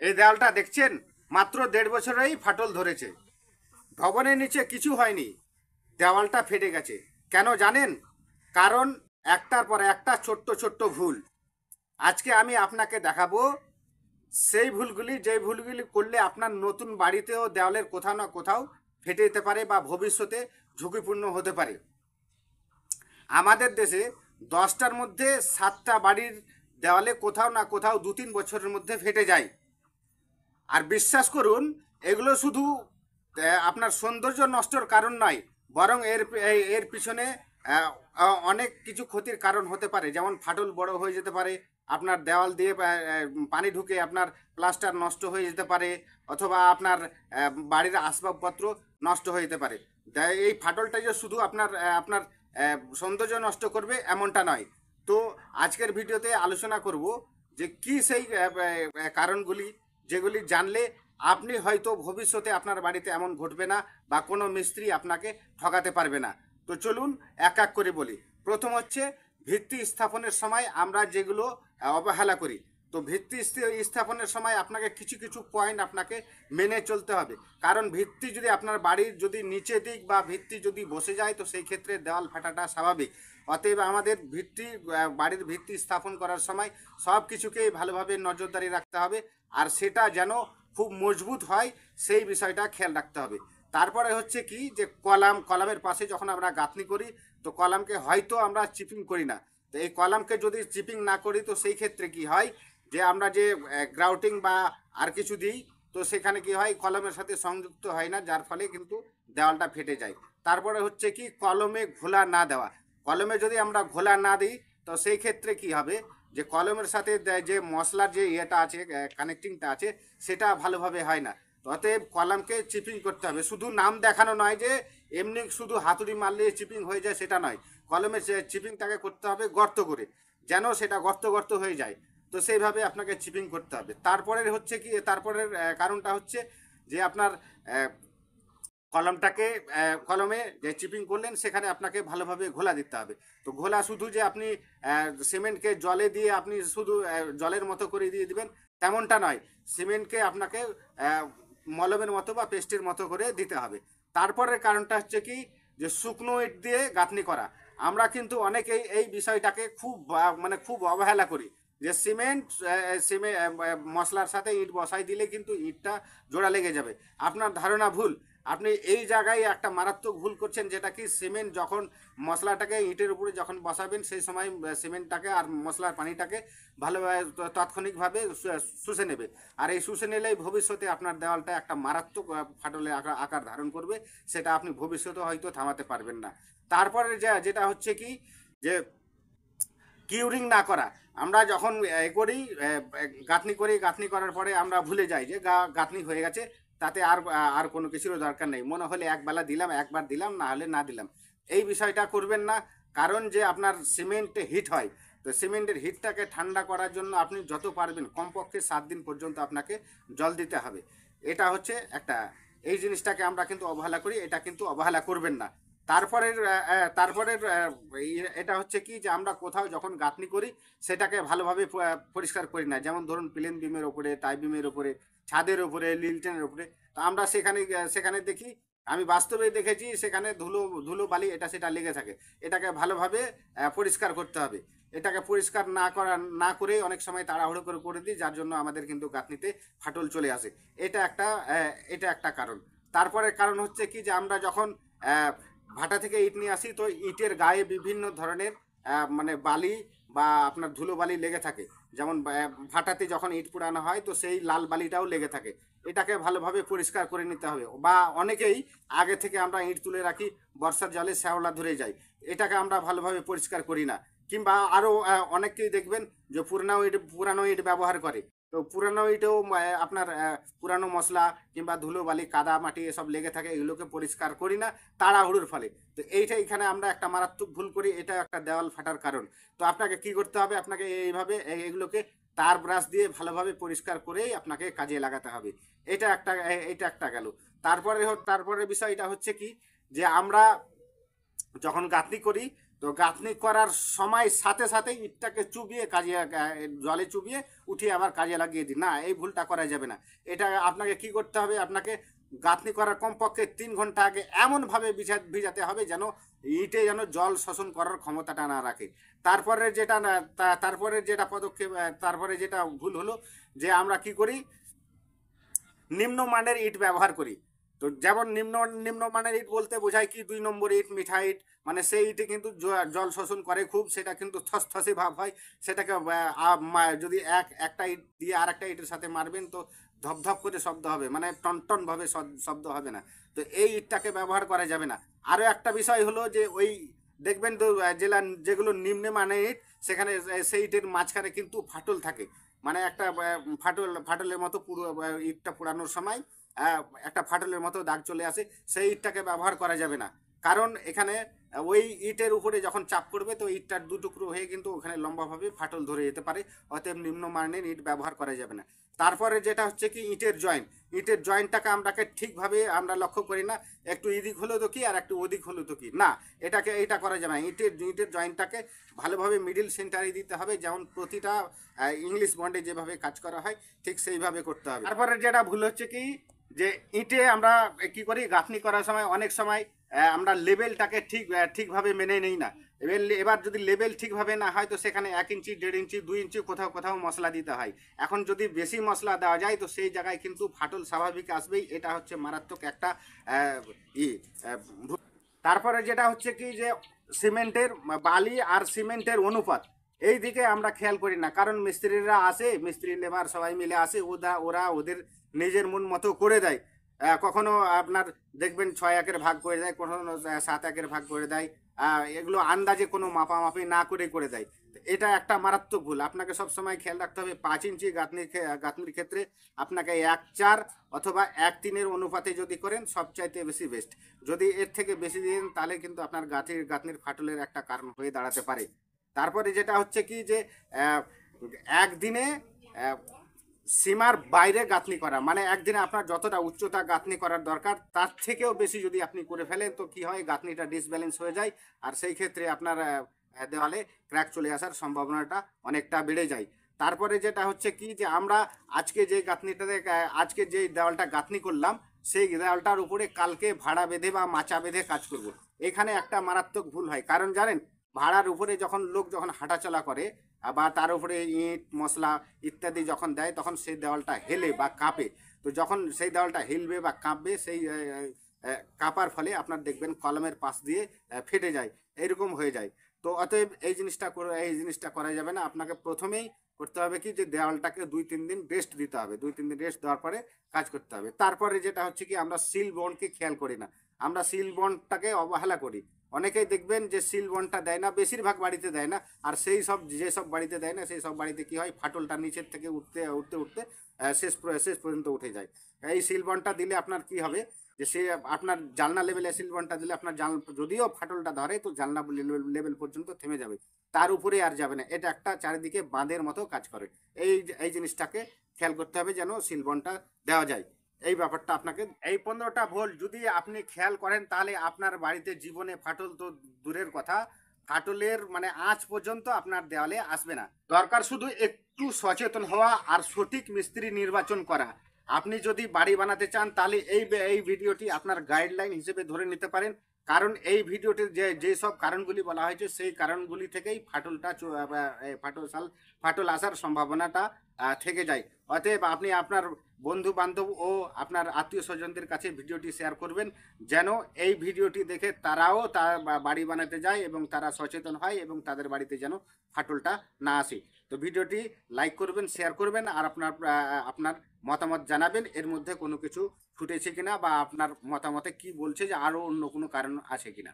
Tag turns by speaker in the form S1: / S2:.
S1: এই দেওয়ালটা দেখছেন, মাত্র 1.5 বছরেই ফাটল ধরেছে। ভবনের নিচে কিছু হয়নি, দেওয়ালটা ফেটে গেছে। কেন জানেন? কারণ একটার পর একটা ছোট্ট ছোট্ট ভুল। আজকে আমি আপনাকে দেখাবো সেই ভুলগুলি, যে ভুলগুলি করলে আপনার নতুন বাড়িতেও দেওয়ালের কোথাও না কোথাও ফেটে যেতে পারে বা ভবিষ্যতে ঝুঁকিপূর্ণ হতে পারে। আমাদের দেশে 10টার মধ্যে 7টা বাড়ির দেওয়ালে কোথাও না কোথাও 2-3 বছরের মধ্যে ফেটে যায়। আর বিশ্বাস করুন, এগুলো শুধু আপনার সৌন্দর্য নষ্টর কারণ নয়, বরং এর পিছনে অনেক কিছু ক্ষতির কারণ হতে পারে। যেমন ফাটল বড় হয়ে যেতে পারে, আপনার দেওয়াল দিয়ে পানি ঢুকে আপনার প্লাস্টার নষ্ট হয়ে যেতে পারে, অথবা আপনার বাড়ির আসবাবপত্র নষ্ট হয়ে যেতে পারে। এই ফাটলটা যে শুধু আপনার আপনার সৌন্দর্য নষ্ট করবে এমনটা নয়। তো আজকের ভিডিওতে আলোচনা করব যে কি সেই কারণগুলি, যেগুলি জানলে আপনি হয়তো ভবিষ্যতে আপনার বাড়িতে এমন ঘটবে না বা কোনো মিস্ত্রি আপনাকে ঠকাতে পারবে না। তো চলুন এক এক করে বলি। প্রথম হচ্ছে ভিত্তি স্থাপনের সময় আমরা যেগুলো অবহেলা করি। তো ভিত্তি স্থাপনের সময় আপনাকে কিছু কিছু পয়েন্ট আপনাকে মেনে চলতে হবে। কারণ ভিত্তি যদি আপনার বাড়ির যদি নিচে দিক বা ভিত্তি যদি বসে যায়, তো সেই ক্ষেত্রে দেওয়াল ফাটাটা স্বাভাবিক। অতএব আমাদের বাড়ির ভিত্তি স্থাপন করার সময় সব কিছুকেই ভালোভাবে নজরদারি রাখতে হবে, আর সেটা যেন খুব মজবুত হয় সেই বিষয়টা খেয়াল রাখতে হবে। তারপরে হচ্ছে কি, যে কলামের পাশে যখন আমরা গাঁথনি করি, তো কলামকে হয়তো আমরা চিপিং করি না। তো এই কলামকে যদি চিপিং না করি, তো সেই ক্ষেত্রে কি হয়, যে আমরা যে গ্রাউটিং বা আর কিছু দিই, তো সেখানে কি হয়, কলমের সাথে সংযুক্ত হয় না, যার ফলে কিন্তু দেওয়ালটা ফেটে যায়। তারপরে হচ্ছে কি, কলমে ঘোলা না দেওয়া। কলমে যদি আমরা ঘোলা না দিই, তো সেই ক্ষেত্রে কি হবে, যে কলমের সাথে যে মশলার যে ইয়েটা আছে, কানেক্টিংটা আছে, সেটা ভালোভাবে হয় না। অতএব কলমকে চিপিং করতে হবে। শুধু নাম দেখানো নয় যে এমনি শুধু হাতুড়ি মারলে চিপিং হয়ে যায়, সেটা নয়। কলমের চিপিংটাকে করতে হবে গর্ত করে, যেন সেটা গর্ত গর্ত হয়ে যায়। তো সেইভাবে আপনাকে চিপিং করতে হবে। তারপরের হচ্ছে কি, তারপরের কারণটা হচ্ছে যে আপনার কলমটাকে কলমে যে চিপিং করলেন, সেখানে আপনাকে ভালোভাবে ঘোলা দিতে হবে। তো ঘোলা শুধু যে আপনি সিমেন্টকে জলে দিয়ে আপনি শুধু জলের মতো করে দিয়ে দিবেন তেমনটা নয়। সিমেন্টকে আপনাকে মলমের মতো বা পেস্টের মতো করে দিতে হবে। তারপরের কারণটা হচ্ছে কি, যে শুকনো ইট দিয়ে গাঁথনি করা। আমরা কিন্তু অনেকেই এই বিষয়টাকে খুব অবহেলা করি, যে সিমেন্ট মশলার সাথে ইট বসাই দিলে কিন্তু ইটটা জোড়া লেগে যাবে। আপনার ধারণা ভুল। আপনি এই জায়গায় একটা মারাত্মক ভুল করছেন, যেটা কি, সিমেন্ট যখন মশলাটাকে ইটের উপরে যখন বসাবেন, সেই সময় সিমেন্টটাকে আর মশলার পানিটাকে ভালোভাবে তাৎক্ষণিকভাবে শুষে নেবে। আর এই শুষে নিলেই ভবিষ্যতে আপনার দেওয়ালটা একটা মারাত্মক ফাটলের আকার ধারণ করবে। সেটা আপনি ভবিষ্যতে হয়তো থামাতে পারবেন না। তারপরে যেটা হচ্ছে কি, যে কিউরিং না করা। আমরা যখন করি গাঁথনি করার পরে আমরা ভুলে যাই যে গাঁথনি হয়ে গেছে, তাতে আর কোনো কিছুর দরকার নেই। মনে হলে একবার দিলাম, না হলে না দিলাম। এই বিষয়টা করবেন না। কারণ যে আপনার সিমেন্টে হিট হয়, তো সিমেন্টের হিটটাকে ঠান্ডা করার জন্য আপনি যত পারবেন কমপক্ষে 7 দিন পর্যন্ত আপনাকে জল দিতে হবে। এটা হচ্ছে একটা, এই জিনিসটাকে আমরা কিন্তু অবহেলা করি, এটা কিন্তু অবহেলা করবেন না। তারপরের এটা হচ্ছে কি, যে আমরা কোথাও যখন গাঁথনি করি, সেটাকে ভালোভাবে পরিষ্কার করি না। যেমন ধরুন প্লেন বিমের ওপরে, টাই বিমের ওপরে, ছাদের ওপরে, লিলটেনের ওপরে। তো আমরা সেখানে দেখি, আমি বাস্তবে দেখেছি, সেখানে ধুলো ধুলো বালি এটা সেটা লেগে থাকে। এটাকে ভালোভাবে পরিষ্কার করতে হবে। এটাকে পরিষ্কার না করে অনেক সময় তাড়াহুড়ো করে দিই, যার জন্য আমাদের কিন্তু গাঁথনিতে ফাটল চলে আসে। এটা একটা কারণ। তারপরে কারণ হচ্ছে কি, যে আমরা যখন ভাটা থেকে ইট নিয়ে আসি, তো ইটের গায়ে বিভিন্ন ধরনের মানে বালি বা আপনার ধুলো বালি লেগে থাকে। যেমন ভাটাতে যখন ইট পুরানো হয়, তো সেই লাল বালিটাও লেগে থাকে। এটাকে ভালোভাবে পরিষ্কার করে নিতে হবে। বা অনেকেই আগে থেকে আমরা ইট তুলে রাখি, বর্ষার জলে শ্যাওলা ধরে যায়, এটাকে আমরা ভালোভাবে পরিষ্কার করি না। কিংবা আরও অনেককেই দেখবেন যে পুরানো ইট ব্যবহার করে। তো পুরানো ইটেও আপনার পুরানো মশলা কিংবা ধুলো বালি কাদা মাটি এসব লেগে থাকে, এগুলোকে পরিষ্কার করি না তাড়াহুড়োর ফলে। তো এইখানে আমরা একটা মারাত্মক ভুল করি, এটা একটা দেওয়াল ফাটার কারণ। তো আপনাকে কি করতে হবে, আপনাকে এইভাবে এগুলোকে তার ব্রাশ দিয়ে ভালোভাবে পরিষ্কার করেই আপনাকে কাজে লাগাতে হবে। এটা একটা গেল। তারপরে বিষয়টা হচ্ছে কি, যে আমরা যখন গাঁথনি করি, তো তো গাঁথনি করার সময় সাথে সাথে ইটটাকে চুবিয়ে কাজে জলে চুবিয়ে উঠিয়ে আবার কাজে লাগিয়ে দিই না, এই ভুলটা করা যাবে না। এটা আপনাকে কি করতে হবে, আপনাকে গাঁথনি করার কমপক্ষে 3 ঘন্টা আগে এমনভাবে ভিজাতে হবে যেন ইটে যেন জল শোষণ করার ক্ষমতাটা না রাখে। তারপরে যেটা তারপরে যেটা পদক্ষেপ, তারপরে যেটা ভুল হলো যে আমরা কি করি, নিম্নমানের ইট ব্যবহার করি। তো যেমন নিম্নমানের ইট বলতে বোঝায় কি, 2 নম্বর ইট, মিঠা ইট, মানে সেই ইটে কিন্তু জল শোষণ করে খুব, সেটা কিন্তু থসথসে ভাব হয়। সেটাকে যদি একটা ইট দিয়ে আর একটা ইটের সাথে মারবেন তো ধপধপ করে শব্দ হবে, মানে টনটন ভাবে শব্দ হবে না। তো এই ইটটাকে ব্যবহার করা যাবে না। আরও একটা বিষয় হলো যে ওই দেখবেন তো যেগুলো নিম্নমানের ইট, সেখানে সেই ইটের মাঝখানে কিন্তু ফাটল থাকে, মানে একটা ফাটলের মতো পুরো ইটটা পোড়ানোর সময় একটা ফাটলের মতো দাগ চলে আসে, সেই ইটটাকে ব্যবহার করা যাবে না। কারণ এখানে ওই ইটের উপরে যখন চাপ পড়বে তো ইটটার 2 টুকরো হয়ে কিন্তু ওখানে লম্বাভাবে ফাটল ধরে যেতে পারে। অতএব নিম্নমানের ইট ব্যবহার করা যাবে না। তারপরে যেটা হচ্ছে কি, ইটের জয়েন্টটাকে আমরাকে ঠিকভাবে আমরা লক্ষ্য করি না, একটু এদিক হলো তো কি আর একটু ওদিক হলো তো কি, না, এটা করা যাবে না। ইটের জয়েন্টটাকে ভালোভাবে মিডিল সেন্টারে দিতে হবে, যেমন প্রতিটা ইংলিশ বন্ডে যেভাবে কাজ করা হয় ঠিক সেইভাবে করতে হবে। তারপরে যেটা ভুল হচ্ছে কি, যে ইটে আমরা কি করি, গাঁথনি করার সময় অনেক সময় আমরা লেভেলটাকে ঠিকভাবে মেনে নিই না। এবার যদি লেভেল ঠিকভাবে না হয় তো সেখানে 1 ইঞ্চি, 1.5 ইঞ্চি, 2 ইঞ্চি কোথাও কোথাও মশলা দিতে হয়। এখন যদি বেশি মশলা দেওয়া যায় তো সেই জায়গায় কিন্তু ফাটল স্বাভাবিক আসবেই। এটা হচ্ছে মারাত্মক একটা তারপরে যেটা হচ্ছে কি, যে সিমেন্টের বালি আর সিমেন্টের অনুপাত, এই দিকে আমরা খেয়াল করি না। কারণ মিস্ত্রিরা আসে, মিস্ত্রি লেবার সবাই মিলে আসে, ওরা ওদের নিজের মন মতো করে দেয়। কখনো আপনার দেখবেন 6 1-এর ভাগ করে দেয়, কখনো 7 1-এর ভাগ করে দেয়। এগুলো আন্দাজে কোনো মাপামাপি না করে দেয়। এটা একটা মারাত্মক ভুল। আপনাকে সবসময় খেয়াল রাখতে হবে 5 ইঞ্চি গাঁথনির ক্ষেত্রে আপনাকে 1:4 অথবা 1:3-এর অনুপাতে যদি করেন সবচাইতে বেশি বেস্ট। যদি এর থেকে বেশি দিন তাহলে কিন্তু আপনার গাঁথনির ফাটলের একটা কারণ হয়ে দাঁড়াতে পারে। তারপরে যেটা হচ্ছে কি, যে একদিনে সীমার বাইরে গাঁথনি করা, মানে একদিনে আপনার যতটা উচ্চতা গাঁথনি করার দরকার তার থেকেও বেশি যদি আপনি করে ফেলেন তো কি হয়, গাঁথনিটা ডিসব্যালেন্স হয়ে যায়, আর সেই ক্ষেত্রে আপনার দেওয়ালে ক্র্যাক চলে আসার সম্ভাবনাটা অনেকটা বেড়ে যায়। তারপরে যেটা হচ্ছে কি, যে আমরা আজকে যে দেওয়ালটা গাঁথনি করলাম সেই দেওয়ালটার উপরে কালকে ভাড়া বেঁধে বা মাচা বেঁধে কাজ করব। এখানে একটা মারাত্মক ভুল হয়। কারণ জানেন, ভাড়ার উপরে লোক যখন হাঁটাচলা করে বা তার উপরে ইট মশলা ইত্যাদি যখন দেয় তখন সেই দেওয়ালটা হেলে বা কাঁপে। তো যখন সেই দেওয়ালটা হিলবে বা কাঁপবে, সেই কাঁপার ফলে আপনার দেখবেন কলমের পাশ দিয়ে ফেটে যায়, এরকম হয়ে যায়। তো অতএব এই জিনিসটা করা যাবে না। আপনাকে প্রথমেই করতে হবে কি, যে দেওয়ালটাকে 2-3 দিন রেস্ট দিতে হবে। 2-3 দিন রেস্ট দেওয়ার পরে কাজ করতে হবে। তারপরে যেটা হচ্ছে কি, আমরা সিল বন্ডকে খেয়াল করি না, আমরা সিল বন্ডটাকে অবহেলা করি। অনেকেই দেখবেন যে সিল বন্ডটা দেয় না, বেশিরভাগ বাড়িতে দেয় না। আর যেসব বাড়িতে দেয় না সেই সব বাড়িতে কি হয়, ফাটলটা নিচের থেকে উঠতে শেষ পর্যন্ত উঠে যায়। এই সিল বন্ডটা দিলে আপনার কি হবে, যে সে আপনার জানলা লেভেলে সিল বন্ডটা দিলে আপনার যদিও ফাটলটা ধরে তো জানলা লেভেল পর্যন্ত থেমে যাবে, তার উপরে আর যাবে না। এটা একটা চারিদিকে বাঁধের মতো কাজ করে। এই জিনিসটাকে খেয়াল করতে হবে যেন সিল বন্ডটা দেওয়া যায়। এই ব্যাপারটা আপনাকে, এই 15টা ভোল্ট যদি আপনি খেয়াল করেন তাহলে আপনার বাড়িতে জীবনে ফাটল তো দূরের কথা, ফাটলের মানে আঁচ পর্যন্ত আপনার দেওয়ালে আসবে না। দরকার শুধু একটু সচেতন হওয়া আর সঠিক মিস্ত্রি নির্বাচন করা। আপনি যদি বাড়ি বানাতে চান তাহলে এই ভিডিওটি আপনার গাইডলাইন হিসেবে ধরে নিতে পারেন। কারণ এই ভিডিওটির যেসব কারণগুলি বলা হয়েছে সেই কারণগুলি থেকেই ফাটল আসার সম্ভাবনাটা থেকে যায়। অতএব আপনি আপনার বন্ধু বান্ধব ও আপনার আত্মীয় স্বজনদের কাছে ভিডিওটি শেয়ার করবেন, যেন এই ভিডিওটি দেখে তারাও বাড়ি বানাতে যায় এবং তারা সচেতন হয় এবং তাদের বাড়িতে যেন ফাটলটা না আসে। তো ভিডিওটি লাইক করবেন, শেয়ার করবেন আর আপনার মতামত জানাবেন এর মধ্যে কোনো কিছু ফুটেছে কিনা বা আপনার মতামতে কি বলছে যে আরও অন্য কোনো কারণ আছে কিনা।